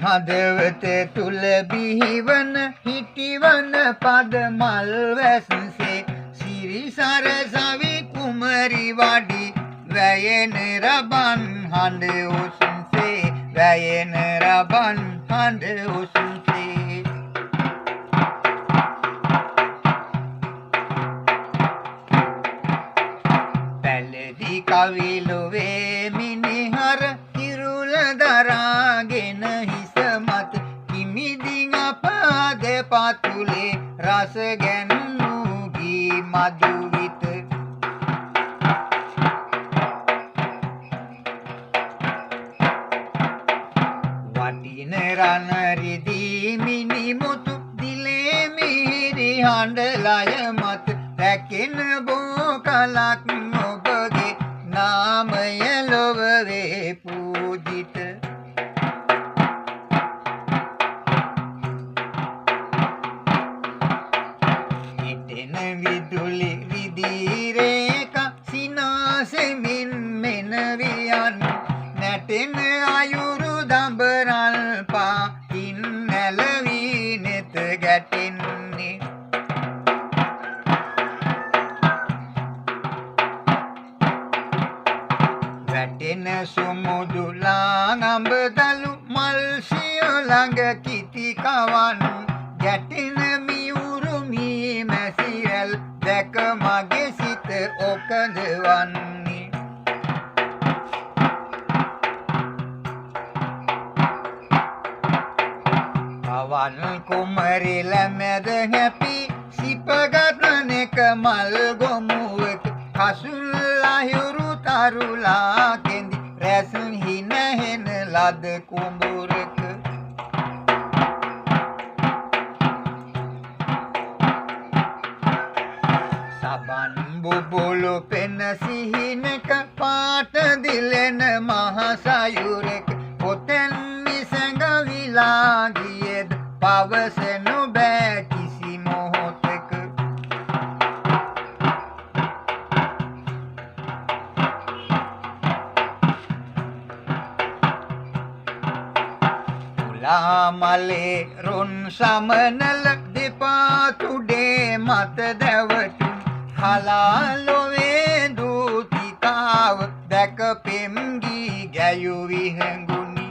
හදවත තුල බිහිවන හිටිවන පද මල් වැස්සේ සිරිසර සවි කුමරි වඩි වැයෙන රබන් හඬ උසුසේ වැයෙන රබන් හඬ උසුසේ පැලදි කවිලොවේ මිනිහර කිරුල දරාගෙන හිස මත කිමිදින් අපද පතුලේ රස ගැන්නු ගී මధుවිත වටින රණ රිදී මිනිමුතු දිලේ මිහිරි හඬලය මත රැකෙන බෝ කලක් ඔබගේ නාමය ලොව වේ පූජිත හිටෙන විදුලි විදිරේක සිනාසෙමින් මෙනවියන් නැටෙන අයුරු දඹරල් පාකින් නැලවී නෙත ගැටෙන්නේ වැටෙන සුමුදුලා අඹදලු මල් සිය ළඟ කිති කවන් ගැටෙන මියුරු මී මැසිරල් දැක මගේ සිත ඔකඳවන්නේ පවන් කුමරිල මැද හැපි සිපගතනෙක මල් ගොමුවක කසුල් අයුරු තරුලා කෙඳි රැස් හින හෙන ලද කුඹුරක සබන් බුබුලු පෙන සිහිනක පාට දිලෙන මහසයුරක පොතෙන් මිසඟ විලා ගියද පවසනු බෑ කිසි මොහොතක මලේ රුන් සමනල දෙපාතුඩේ මත දැවටුම් හලාලොවේ දූතිකාව දැක පෙම්ගී ගැයු විහඟුනි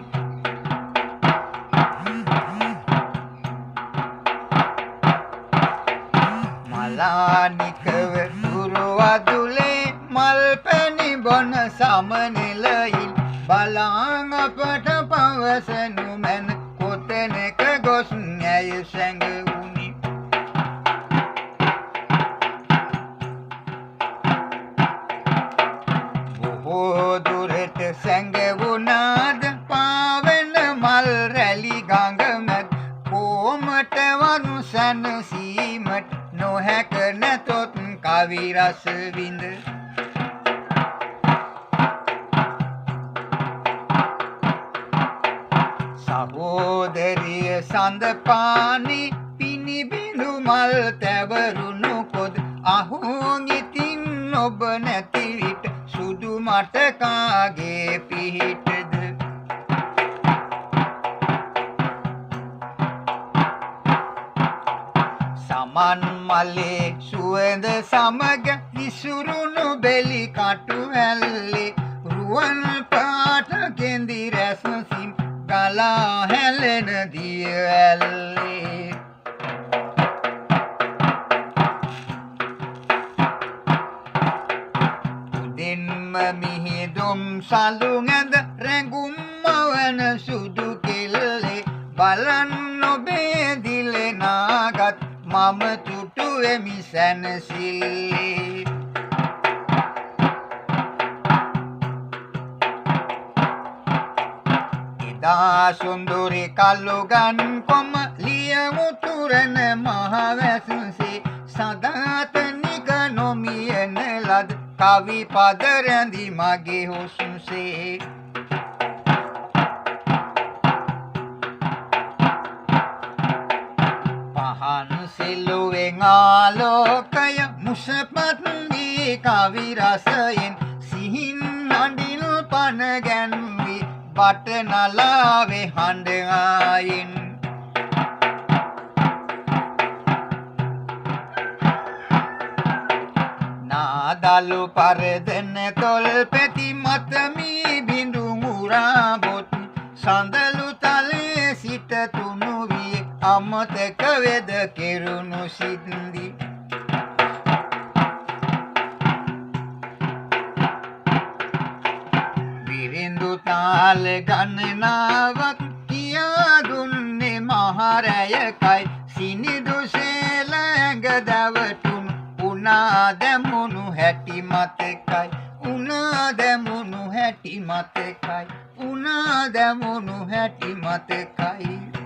මලානිකව ගුරුවදුලේ මල් පැණි බොන සමනෙලයින් බලාං අපට පවසනු මැන කොතැනක ගොස් ඇය සැඟවුනි බොහෝ දුරට සැඟවුනාද පාවෙන මල් රැලි ගඟ මැද කොමට වනු සැනසීමට නොහැක නැතොත් කවි රස විඳ සහෝදරිය සඳපානි පිනිබිඳු මල් තැවරුණු කොද අහෝන් ඉතින් ඔබ නැති විට සුදු මට කාගේ පිහිටද සමන් මලේ සුවඳ සමග විසුරුණු බෙලි කටු ඇල්ලේ රුවන් පාට කෙඳි රැස් සිම් ගලා හැලෙන දිය ඇල්ලේ උදෙන්ම මිහිදුම් සලුඟඳ රැඟුම් මවන සුදු කෙල්ලේ බලන් ඔබේ දිලෙනාගත් මම තුටු වෙමි සැනසිල්ලේ එදා සුන්දරි කල්ලුගන් කොම ලියමුතුරන මහවැස්සේ සදාතනික නොමියන ලද කවි පද රැඳි මගේ හුස්සේ පහන් සිලුවෙන් ආලෝකය මුසපත් වී කවි රසයෙන් සිහින් අඬිල් පන ගැන්වි බටනලාවේ හඬ ආයින් නාදලු පරදන තොල් පෙති මතමී බිඳු මුරාබොත් සඳලු තලේ සිට තුනු විය අමතක වෙද කෙරුණු සිද්දි විරිඳු තාල ගණනාවක් කියා දුන්නේ මහරයකයි සිනිදු සේල ඇඟ දවටුණු උනා දැමුණු හැටි මතකයි උනා දැමුණු හැටි මතකයි උනා දැමුණු හැටි මතකයි